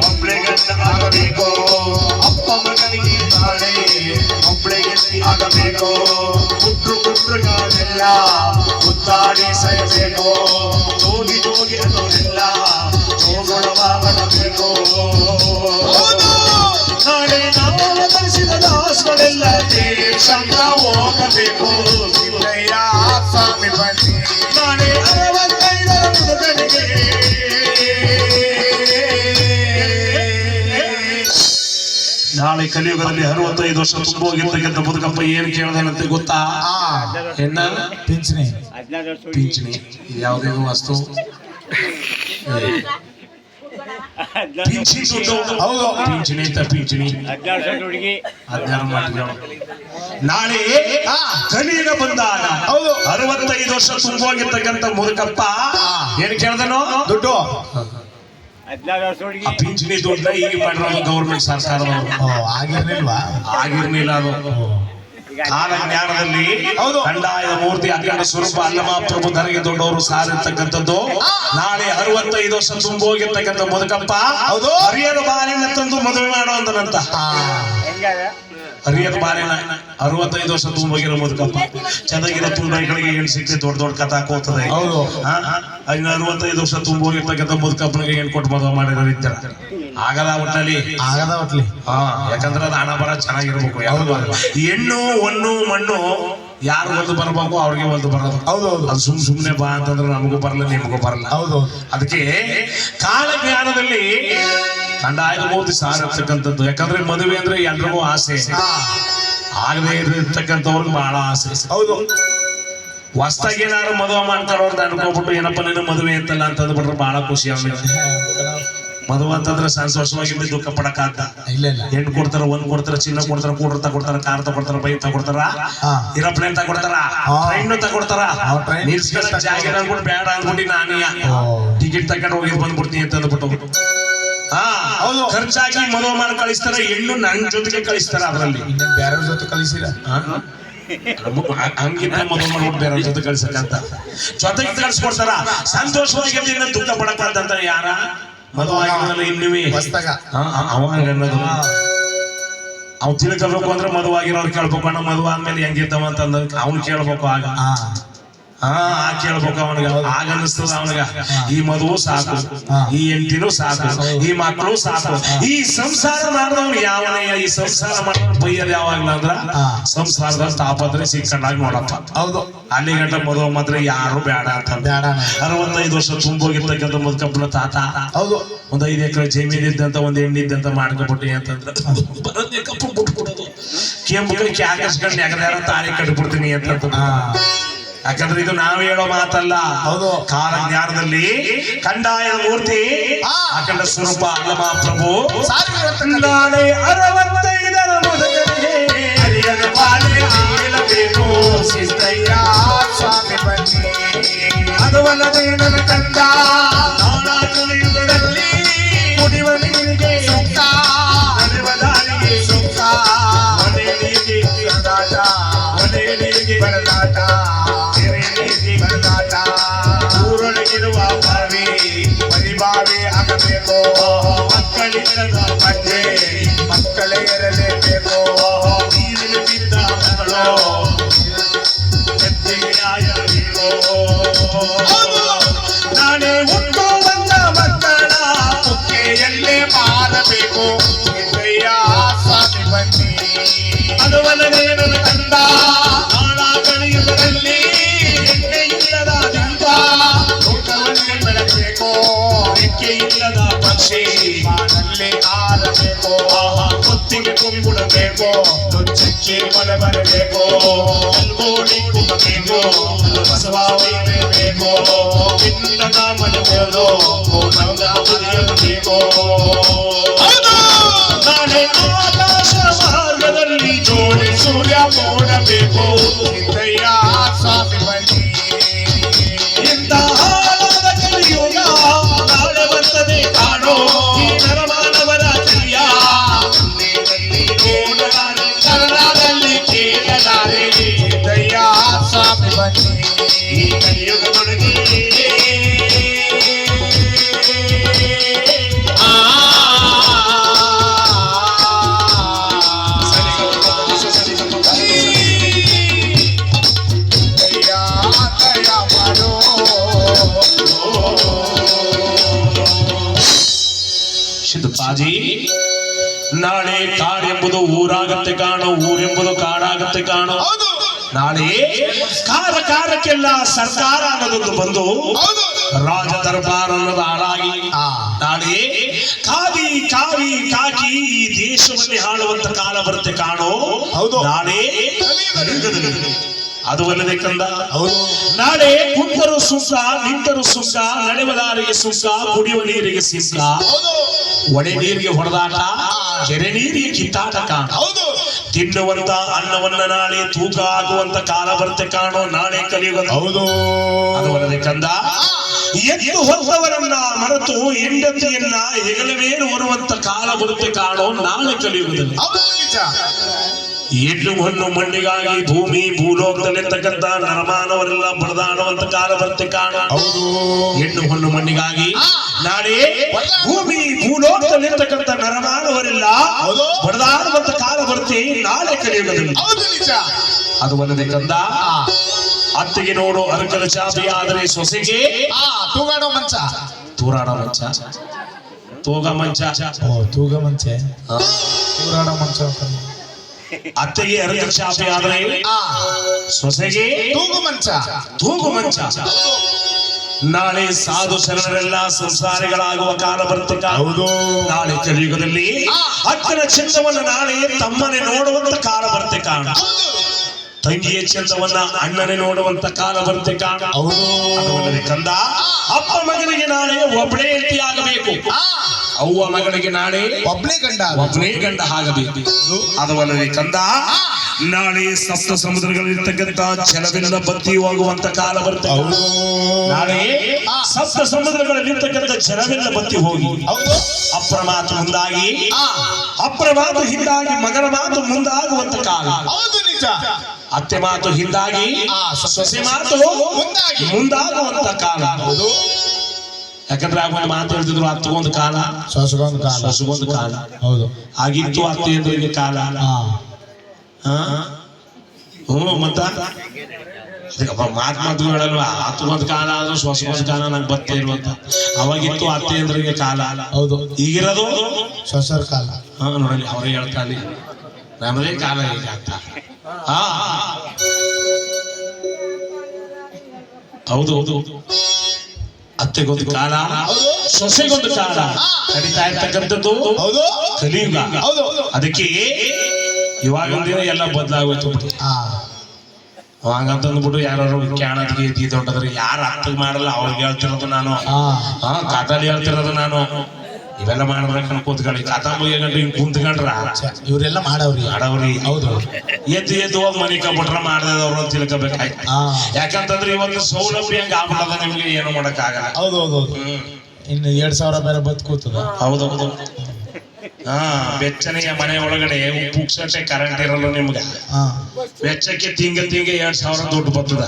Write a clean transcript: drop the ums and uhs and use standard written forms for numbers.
ಒಬ್ಬಳೆ ಗಂಡ ಆಗಬೇಕು ಅಪ್ಪ ಮಗನಿಗೆ ನಾಳೆ ಒಬ್ಬಳೆ ಗಂಡಿ ಆಗಬೇಕು ಕುಟ್ರುಗಾಲೆಲ್ಲ ಮುತ್ತಾಡಿ ಸಹಿಸಬೇಕು ಜೋಗಿ ಜೋಗಿ ಅನ್ನೋರೆಲ್ಲ ಜೋಗುಳವಾಗಬೇಕು ನಾಳೆ ನಾವು ಕಲಿಸಿದ ದಾಸಗಳೆಲ್ಲ ದೇಶಕ್ಕೆ ಹೋಗಬೇಕು ಸಿದ್ದಯ್ಯ ಸ್ವಾಮಿ ಬನ್ನಿ ನಾಳೆ 65ರ ಮುದುಕನಿಗೆ ನಾಳೆ ಕಲಿಯುಗದಲ್ಲಿ 65 ವರ್ಷ ತುಂಬೋಗಿರ್ತಕ್ಕಂಥ ಮುದುಕಪ್ಪ ಏನ್ ಕೇಳ್ದಾನಂತೆ ಗೊತ್ತಾ? ಎನ್ನ ಪಿಂಚಣಿ ಪಿಂಚಣಿ ಯಾವುದೇನು ವಸ್ತು ಪಿಂಚಣಿ ದುಡ್ಡು ಹೌದು ಪಿಂಚಣಿ ಅಂತ ಪಿಂಚಣಿ 16 ಮಾಡಿದ್ರು ನಾಳೆ ಕಲಿಯುಗ ಬಂದಾಗ ಹೌದು 65 ವರ್ಷ ತುಂಬೋಗಿರ್ತಕ್ಕಂಥ ಮುದುಕಪ್ಪ ಏನ್ ಕೇಳ್ದನೋ ದುಡ್ಡು ಪಿಂಚಣಿ ದುಡ್ಡ ಈಗ ಮಾಡಿರೋದು ಗೌರ್ಮೆಂಟ್ ಸರ್ಕಾರದವರು ಆಗಿರ್ಲಿಲ್ಲ ಅದು ಕಾಲ ಜ್ಞಾನದಲ್ಲಿ ಕಂದಾಯದ ಮೂರ್ತಿ ಅಖಂಡ ಸ್ವರೂಪ ಅಲ್ಲಮ ಪ್ರಭು ಧರೆಗೆ ದೊಡ್ಡವರು ಸಾರಿರ್ತಕ್ಕಂಥದ್ದು ನಾಳೆ 65 ವರ್ಷ ತುಂಬೋಗಿರ್ತಕ್ಕಂಥ ಮುದುಕಪ್ಪ ಹರಿಯದ ಬಾರಿನ ತಂದು ಮದುವೆ ಮಾಡುವಂತನಂತ ಹರಿಯದ ಬಾರಿನ 65 ವರ್ಷ ತುಂಬೋಗಿರೋ ಮುದುಕಪ್ಪ ಚೆನ್ನಾಗಿರೋ ತುಂಬೈಗಳಿಗೆ ಏನ್ ಸಿಕ್ತಿ ದೊಡ್ಡ ದೊಡ್ಡ ಕಥಾ ಹಾಕೋತದೆ 65 ವರ್ಷ ತುಂಬೋಗಿರ್ತಕ್ಕಂಥ ಮುದುಕಪ್ಪನಿಗೆ ಏನ್ ಕೊಟ್ಟು ಮದುವೆ ಮಾಡಿರೋರು ಇದ್ದಾರ ಆಗದ ಒಟ್ಟಲ್ಲಿ ಯಾಕಂದ್ರೆ ಅದು ಹಣ ಬರ ಚೆನ್ನಾಗಿರ್ಬೇಕು ಯಾವ್ದು ಹೆಣ್ಣು ಹೊನ್ನು ಮಣ್ಣು ಯಾರು ಒಂದು ಬರ್ಬೇಕು ಅವ್ರಿಗೆ ಒಂದು ಬರೋದು ಅದು ಸುಮ್ನೆ ಬಾ ಅಂತಂದ್ರೆ ನಮಗೂ ಬರಲ್ಲ ನಿಮಗೂ ಬರಲ್ಲ ಅದಕ್ಕೆ ಕಾಲ ಜ್ಞಾನದಲ್ಲಿ ಕಂದಾಯದ ಮೂರ್ತಿ ಸಾರಿರ್ತಕ್ಕಂಥದ್ದು ಯಾಕಂದ್ರೆ ಮದುವೆ ಅಂದ್ರೆ ಎಲ್ರಿಗೂ ಆಸೆ ಆಗದೆ ಇರ್ತಕ್ಕಂಥವ್ರಿಗೆ ಬಹಳ ಆಸೆ ಹೊಸ್ತಾಗಿ ಏನಾದ್ರು ಮದುವೆ ಮಾಡ್ತಾರೋ ಅಂತ ಅನ್ಕೋಬಿಟ್ಟು ಏನಪ್ಪ ನೀನು ಮದುವೆ ಅಂತಲ್ಲ ಅಂತ ಅಂದ್ಬಿಟ್ರೆ ಬಹಳ ಖುಷಿ ಆಗುತ್ತೆ ಮದುವೆ ಅಂತಂದ್ರೆ ಸಂತೋಷವಾಗಿದ್ದು ದುಃಖ ಪಡಕ್ಕಾಗ್ತ ಹೆಣ್ಣು ಕೊಡ್ತಾರ ಒಂದ್ ಕೊಡ್ತಾರ ಚಿನ್ನ ಕೊಡ್ತಾರ ಕೂಡ್ರ ತಗೊಡ್ತಾರ ಕಾರ್ ತಗೊಡ್ತಾರ ಬೈಕ್ ತಗೊಡ್ತಾರ ಏರೋಪ್ಲೇನ್ ತಗೊಡ್ತಾರ ಟ್ರೈನ್ ತಗೊಡ್ತಾರ ನಿಲ್ಸ್ಕೊಳ್ಳಕ್ ಜಾಗ ಅಂದ್ಬಿಟ್ಟು ಬೇಡ ಅಂದ್ಬಿಟ್ಟು ನಾನೀಯ ಟಿಕೆಟ್ ತಗೊಂಡು ಹೋಗಿ ಬಂದ್ಬಿಡ್ತೀನಿ ಅಂತ ಅಂದ್ಬಿಟ್ಟು ಖರ್ಚಾಗಿ ಮದುವೆ ಮಾಡಿ ಕಳಿಸ್ತಾರ ಹೆಣ್ಣು ನನ್ನ ಜೊತೆಗೆ ಕಳಿಸ್ತಾರ ಅದ್ರಲ್ಲಿ ಬೇರೆಯವ್ರ ಜೊತೆ ಕಳಿಸಿರ ಹಂಗಿದ್ರೆ ಮದುವೆ ಮಾಡ್ಬಿಟ್ಟು ಬೇರೆಯವ್ರ ಜೊತೆ ಕಳ್ಸಕ್ಕಂತ ಜೊತೆಗೆ ಕಳ್ಸ್ಕೊಡ್ತಾರ ಸಂತೋಷವಾಗಿ ದುಃಖ ಪಡಕ್ಕಂತ ಯಾರ ಮದುವಾಗಿರೋದಲ್ಲ ಇನ್ನುವೇ ಅವಾಗ ಅನ್ನೋದು ಅವ್ ತಿಳ್ಕೊಬೇಕು ಅಂದ್ರೆ ಮದುವಾಗಿರೋರು ಕೇಳ್ಬೇಕು ಅಣ್ಣ ಮದುವೆ ಆದ್ಮೇಲೆ ಹೆಂಗಿರ್ತಾವ ಅಂತಂದ ಅವ್ನು ಕೇಳ್ಬೇಕು ಆಗ ಕೇಳ್ಬೇಕು ಅವನಿಗೆ ಆಗ ಅನಿಸ್ತದ ಅವನಿಗ ಈ ಮದುವು ಸಾಕು ಈ ಹೆಂಡತಿನೂ ಸಾಕು ಈ ಮಕ್ಕಳು ಸಾಕು ಈ ಸಂಸಾರ ಮಾಡಿದವ್ನು ಯಾವನೇ ಈ ಸಂಸಾರ ಮಾಡಿದವ್ನು ಬೈಯರ್ ಯಾವಾಗ್ಲ ಅಂದ್ರ ಸಂಸಾರದ ತಾಪತ್ರೆ ಸಿಕ್ಕಂಡಾಗ ನೋಡಪ್ಪ ಹೌದು ಅಲ್ಲಿ ಗಂಟ ಮದುವೆ ಮಾತ್ರ ಯಾರು ಬೇಡ ಅಂತ 65 ವರ್ಷ ತುಂಬೋಗಿರ್ತಕ್ಕಂಥ ಮುದುಕಪ್ಪನ ತಾತ ಹೌದು ಒಂದ್ 5 ಎಕರೆ ಜಮೀನ್ ಇದ್ದಂತ ಒಂದ್ ಹೆಣ್ಣಿದ್ದಂತ ಮಾಡ್ಕೊಬಿಟ್ಟಿ ಅಂತಂದ್ರ ಬರೋದೇ ಕಪ್ಪು ಬಿಟ್ಬಿಡೋದು ಕೆಂಪು ಹಾಕಿಸ್ಕೊಂಡು ಯಾಕಂದ್ರೆ ಯಾರೋ ತಾಳಿ ಕಟ್ಬಿಡ್ತೀನಿ ಅಂತ ಯಾಕಂದ್ರೆ ಇದು ನಾವು ಹೇಳೋ ಮಾತಲ್ಲ ಹೌದು ಕಾಲ ಜ್ಞಾನದಲ್ಲಿ ಕಂದಾಯದ ಮೂರ್ತಿ ಅಖಂಡ ಸ್ವರೂಪ ಅಲ್ಲಮ ಪ್ರಭು ನಾಳೆ 65ರ ಮುದುಕನಿಗೆ ಹರಿಯದ ಬಾಳೆ ಹೇಳಬೇಕು ಸಿದ್ದಯ್ಯ ಸ್ವಾಮಿ ಬನ್ನಿ ಅದುವಲ್ಲದೆ ನನ್ನ ಕಂದ ಕಲಿಯುಗದಲ್ಲಿ ಕುಡಿಯುವ ನೀರಿಗೆ ಸೂಕ್ತ ನಡೆಯುವ ದಾರಿಗೆ ಸೂಕ್ತ ಮನೆಯಲ್ಲಿಗೆ ಬರದಾಟ ಮನೆಯಲ್ಲಿಗೆ ಬರದಾಟ ಊರೊಳಗಿರುವ ಬಾವಿ ಪರಿಬಾವಿ ಆಗಬೇಕು ಮಕ್ಕಳಿಲ್ಲದ ಮಧ್ಯೆ ಮಕ್ಕಳೇ ಇರಲೇಬೇಕು ನೀರಿನ ಬಿದ್ದ ಮಕ್ಕಳು ಎತ್ತಿಗೆಯಾಯಬೇಕು ನಾಳೆ ಹುಟ್ಟುವಂತ ಮಕ್ಕಳ ಕುಕ್ಕೆಯಲ್ಲೇ ಮಾರಬೇಕು ಸಿದ್ದಯ್ಯ ಸ್ವಾಮಿ ಬನ್ನಿ ಅದುವಲ್ಲದೆ ನನ್ನ ಕಂದ ನಾಳ ಕಳೆಯುವುದರಲ್ಲಿ ಬೆಳಬೇಕು ರೆಕ್ಕೆ ಇಲ್ಲದ ಪಕ್ಷಿ ಮಾಡಲ್ಲೇ ಆರಬೇಕು ಕುತ್ತಿಗೆ ತುಂಬಿಡಬೇಕು ನುಚ್ಚಕ್ಕೆ ಮಳೆ ಬರಬೇಕು ಕಲ್ಗೋಡಿ ಕುಗಬೇಕು ಬಸವ ಒಯ್ಯಬೇಕು ಚಿನ್ನದ ಮನೆಬೋದು ನಂದ ಮನೆಯಬೇಕು ನಾಳೆ ಆಕಾಶ ಮಾರ್ಗದಲ್ಲಿ ಜೋಡಿ ಸೂರ್ಯ ನೋಡಬೇಕು ಸಿದ್ದಯ್ಯ ಸ್ವಾಮಿ ಬನ್ನಿ ನಾಳೆ ಬರ್ತದೆ ಕಾಣೋ ಈ ನರಮಾನವರ ಕ್ರಿಯ ಕನ್ನಡದಲ್ಲಿ ಕೇಳಲಾರೆ ಸಿದ್ದಯ್ಯ ಸ್ವಾಮಿ ಬನ್ನಿ ಈ ಕಲಿಯುಗದೊಳಗೆ ಸಿದ್ಧಪಾಜಿ ನಾಳೆ ಕಾಡೆಂಬುದು ಊರಾಗತ್ತೆ ಕಾಣೋ, ಊರೆಂಬುದು ಕಾಡಾಗತ್ತೆ ಕಾಣೋ. ನಾಳೆ ಕಾಲಕ್ಕೆಲ್ಲ ಸರ್ಕಾರ ಅನ್ನೋದೊಂದು ಬಂದು ರಾಜ ದರ್ಬಾರ್ ಅನ್ನೋದು ಹಾಳಾಗಿ ನಾಳೆ ಕಾವಿ ಕಾವಿ ಕಾಕಿ ಈ ದೇಶವನ್ನೇ ಆಳುವಂತ ಕಾಲ ಬರುತ್ತೆ ಕಾಣೋ. ನಾಳೆ ಅದು ಅಲ್ಲದೆ ಕಂದ, ನಾಳೆ ಕುಂತರು ಸುಖ, ನಿಂತರು ಸುಖ, ನಡೆಯುವ ದಾರಿಗೆ ಸುಖ, ಕುಡಿಯುವ ನೀರಿಗೆ ಸುಖ, ಒಡೆ ನೀರಿಗೆ ಹೊಡೆದಾಟ, ಕೆರೆ ನೀರಿಗೆ ಕಿತ್ತಾಟ ಕಾಣ. ತಿನ್ನುವಂತ ಅನ್ನವನ್ನ ನಾಳೆ ತೂಕ ಆಗುವಂತ ಕಾಲ ಬರುತ್ತೆ ಕಾಣೋ. ನಾಳೆ ಕಲಿಯುಗ ಅದು ಅಲ್ಲದೆ ಕಂದ, ಎದ್ದು ಹೊತ್ತವರನ್ನ ಮರೆತು ಹೆಂಡತಿಯನ್ನ ಹೆಗಲ ಮೇಲೆ ಹೊರುವಂತ ಕಾಲ ಬರುತ್ತೆ ಕಾಣೋ. ನಾಳೆ ಕಲಿಯುಗದಲ್ಲಿ ಹೆಣ್ಣು ಹೊನ್ನು ಮಣ್ಣಿಗಾಗಿ ಭೂಮಿ ಭೂಲೋಕದಲ್ಲಿರ್ತಕ್ಕಂಥ ನರಮಾನವರೆಲ್ಲ ಬಡದಾಡುವಂತ ಕಾಲ ಬರುತ್ತೆ ಕಾಣ. ಹೆಣ್ಣು ಹೊನ್ನು ಮಣ್ಣಿಗಾಗಿ ನಾಳೆ ಭೂಮಿ ಭೂಲೋಕದಲ್ಲಿರ್ತಕ್ಕಂಥ ನರಮಾನವರೆಲ್ಲ ಬಡದಾಡುವಂತ ಕಾಲ ಬರುತ್ತೆ ನಾಳೆ ಕಲಿಯುಗದಲ್ಲಿ. ಅದು ಅಲ್ಲದೆ ಕಂದ, ಅತ್ತಿಗೆ ನೋಡು ಅರಕಲ ಚಾಪಿ ಆದರೆ ಸೊಸೆಗೆ ತೂಗಾಡೋ ಮಂಚ, ತೂರಾಡೋ ಮಂಚ, ತೂಗ ಮಂಚ, ತೂಗ ಮಂಚ, ತೂರಾಡೋ ಮಂಚ. ಅತ್ತೆಗೆ ಅರಕಲ ಚಾಪಿ ಆದರೆ ಸೊಸೆಗೆ ತೂಗು ಮಂಚ, ತೂಗು ಮಂಚ. ನಾಳೆ ಸಾಧು ಶರಣರೆಲ್ಲ ಸಂಸಾರಿಗಳಾಗುವ ಕಾಲ ಬರುತ್ತೆ. ನಾಳೆ ಕಲಿಯುಗದಲ್ಲಿ ಅಕ್ಕನ ಚಂದವನ್ನ ನಾಳೆ ತಮ್ಮನೆ ನೋಡುವಂತ ಕಾಲ ಬರುತ್ತೆ ಕಾಣ. ತಂಗಿಯ ಚಂದವನ್ನ ಅಣ್ಣನೇ ನೋಡುವಂತ ಕಾಲ ಬರುತ್ತೆ ಕಾಣ. ಅದು ಕಂದ, ಅಪ್ಪ ಮಗನಿಗೆ ನಾಳೆ ಒಬ್ಬಳೇ ಹೆಂಡತಿ ಆಗಬೇಕು, ಅವ್ವ ಮಗನಿಗೆ ನಾಳೆ ಒಬ್ಬನೇ ಗಂಡ ಆಗಬೇಕು. ಅದು ಅಲ್ಲದೆ ಕಂದ, ನಾಳೆ ಸಪ್ತ ಸಮುದ್ರಗಳಿರ್ತಕ್ಕಂಥ ಜಲವೆಲ್ಲ ಬತ್ತಿ ಹೋಗುವಂತ ಕಾಲ ಬರುತ್ತೆ. ನಾಳೆ ಸಪ್ತ ಸಮುದ್ರಗಳಲ್ಲಿರ್ತಕ್ಕಂಥ ಜಲವೆಲ್ಲ ಬತ್ತಿ ಹೋಗಿ ಅಪ್ಪರ ಮಾತು ಮುಂದಾಗಿ, ಅಪ್ಪರ ಮಾತು ಹಿಂದಾಗಿ ಮಗನ ಮಾತು ಮುಂದಾಗುವಂತ ಕಾಲ. ಅತ್ತೆ ಮಾತು ಹಿಂದಾಗಿ ಸೊಸೆ ಮಾತು ಮುಂದಾಗುವಂತ ಕಾಲ. ಯಾಕಂದ್ರೆ ಆಗ ಮಾತು ಹೇಳ್ತಿದ್ರು ಅತ್ತಗೊಂದು ಕಾಲ, ಸೊಸಗೊಂದು ಕಾಲ. ಹೌದು, ಆಗಿತ್ತು ಅತ್ತೆಯಂದ್ರಿಗೆ ಕಾಲ. ಮತ್ತ ಮಾತು ಹೇಳಲ್ವಾ, ಅತ್ತಗೊಂದು ಕಾಲ ಆದ್ರೂ ಸೊಸಗೊಂದು ಕಾಲ ನಂಗೆ ಬತ್ತೇ ಇರುವಂತ. ಅವಾಗಿತ್ತು ಅತ್ತೆಯಂದ್ರಿಗೆ ಕಾಲ. ಹೌದು, ಈಗಿರೋದು ಸೊಸರ ಕಾಲ. ನೋಡಲಿ ಅವ್ರಿಗೆ ಹೇಳ್ತಾನೆ ನಮ್ಮದೇ ಕಾಲ ಈಗ ಅಂತ. ಹೌದು ಹೌದು, ಅತ್ತೆಗೊಂದು ಕಾಲ, ಸೊಸೆಗೊಂದು ಕಾಲ ನಡೀತಾ ಇರ್ತಕ್ಕಂಥದ್ದು ಕಲಿಯುಗ. ಅದಕ್ಕೆ ಇವಾಗಿಂದ ಎಲ್ಲ ಬದಲಾಗೋಯ್ತು. ಹಂಗಂತಂದ್ಬಿಟ್ಟು ಯಾರು ಕ್ಯಾಣದ್ಗೆ ಎದ್ದಿ ದೊಡ್ಡದ್ರೆ ಯಾರು ಅರ್ಥಕ್ಕೆ ಮಾಡಲ್ಲ ಅವ್ರಿಗೆ ಹೇಳ್ತಿರೋದು ನಾನು, ಕಾತಾಲಿ ಹೇಳ್ತಿರೋದು ನಾನು. ಇವೆಲ್ಲ ಮಾಡ್ಬೇಕು ಕೂತ್ಕೊಳ್ಳಿ, ಕಾತಾ ಮುಗಿಯಗಂಡು ಹಿಂಗ್ ಕುಂತ್ಕೊಂಡ್ರ ಇವರೆಲ್ಲ ಮಾಡವ್ರಿ. ಹೌದು, ಎದ್ದು ಹೋಗಿ ಮನೆ ಕಂಪ್ಯೂಟರ್ ಮಾಡ್ದವ್ರು ಅಂತ ತಿಳ್ಕೊಬೇಕಾಯ್ತು. ಯಾಕಂತಂದ್ರೆ ಇವತ್ತು ಸೌಲಭ್ಯ ಹಂಗ ಆಗ್ಬಿಡದ, ನಿಮ್ಗೆ ಏನು ಮಾಡಕ್ ಆಗಲ್ಲ. ಹೌದು, ಇನ್ನು 2,000 ಬೇರೆ ಬದ್ ಕೂತದ. ಹೌದೌದು, ಬೆಚ್ಚನೆಯ ಮನೆ ಒಳಗಡೆ ಉಪ್ಪು ಕರೆಂಟ್ ಇರಲ್ಲ ನಿಮ್ಗೆ. ವೆಚ್ಚಕ್ಕೆ ತಿಂಗೆ 2,000 ದುಡ್ಡು ಬರ್ತದ.